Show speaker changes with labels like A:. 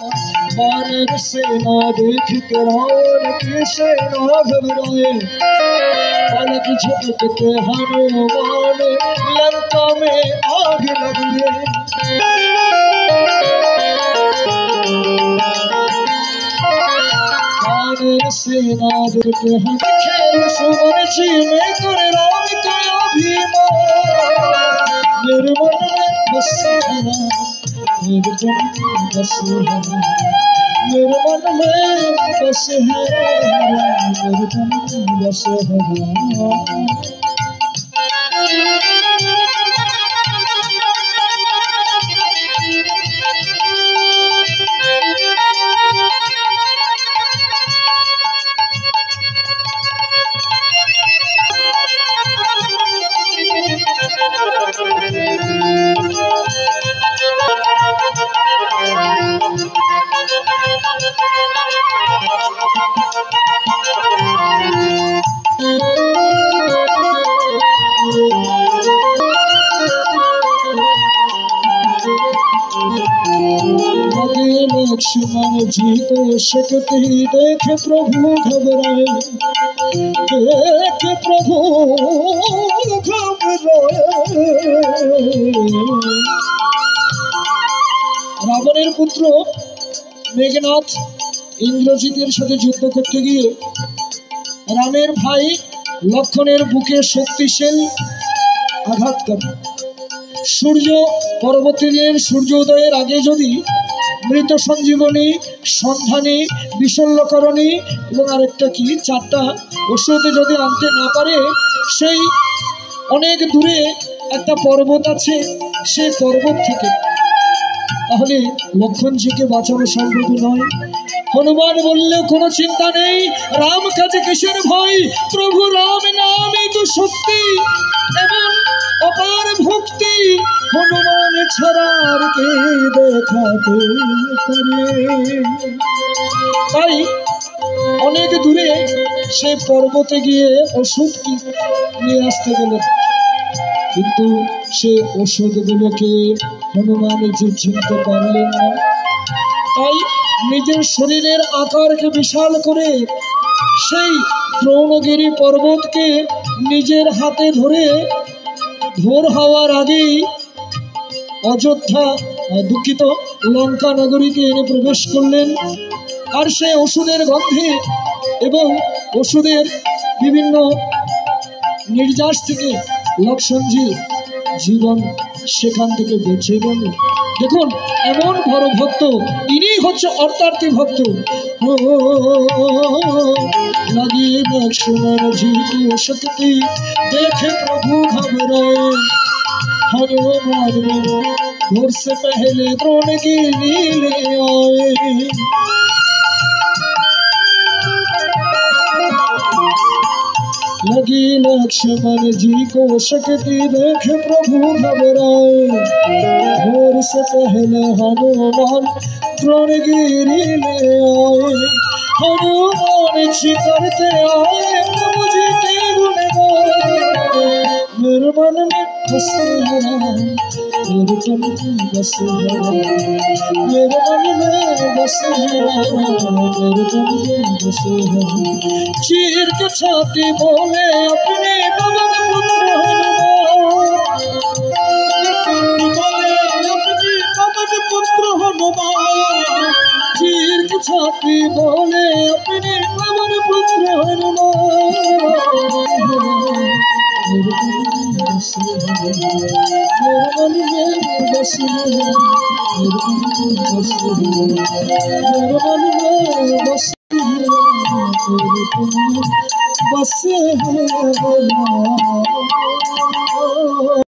A: वानर सेना देख के रावण की सेना घबराए। पलक झपकते हनुमान लंका में आग लग गई। वानर सेना देख खेल सुमन जी में कर राम का अभिमान। निर्मल में बस निर्जन बस है, निर्मल में बस है, निर्जन बस है। लक्ष्मण जी को शक्ति देख प्रभु घबराए। देख प्रभु घबराए। রাবণের পুত্র মেঘনাথ ইন্দ্রজিতের সাথে যুদ্ধ করতে গিয়ে রামের ভাই লক্ষণের বুকে শক্তিশালী আঘাত করে। সূর্য পরবর্তী দিনের সূর্য উদয়ের আগে যদি মৃত সঞ্জীবনী, সন্ধানী, বিশল্যকরণী এবং আরেকটা কি চারটা ওষুধ যদি আনতে না পারে, সেই অনেক দূরে একটা পর্বত আছে, সেই পর্বত থেকে তাহলে লক্ষণজিকে বাঁচানো সম্ভব নয়। হনুমান বললেও কোনো চিন্তা নেই, রাম কাজে কিসের ভয়, প্রভু রাম নামই তো শক্তি এবং অপার ভক্তি, হনুমান ছাড়া আর কে দেখাতে পারে। তাই অনেক দূরে সে পর্বতে গিয়ে ওষুধ নিয়ে আসতে গেলেন, কিন্তু সে ওষুধগুলোকে হনুমানজি চিনতে পারলেন না। তাই নিজের শরীরের আকারকে বিশাল করে সেই দ্রোণগিরি পর্বতকে নিজের হাতে ধরে ভোর হওয়ার আগেই অযোধ্যা দুঃখিত লঙ্কা নগরীতে এনে প্রবেশ করলেন। আর সে ওষুধের গন্ধে এবং ওষুধের বিভিন্ন নির্যাস থেকে লক্ষ্মণজি জীবন সেখান থেকে বেঁচে গেল। দেখুন, এমন বড় ভক্ত, ইনি হচ্ছে অর্থার্থী ভক্ত। লাগিয়ে লক্ষ্মণ জি की शक्ति देखे प्रभु घबराए। हनुमान भोर से पहले द्रोणगिरी ले आए। लगी लक्ष्मण जी को शक्ति देखे प्रभु घबराए। भोर से पहले हनुमान द्रोणगिरी ले आए। हनुमान जी करते आए प्रभु जी के गुणगान। निर्मल में बस है, निर्जन बस है, निर्मल में बस है, निर्जन बस है। चीर के छाती बोले अपने पवन पुत्र हनुमान, बोले अपने पवन पुत्र हनुमान। चीर के छाती बोले अपने पवन पुत्र हनुमान। बस है, निर्मल में बस है, निर्मल बस है, निर्मल में बस है, बस है।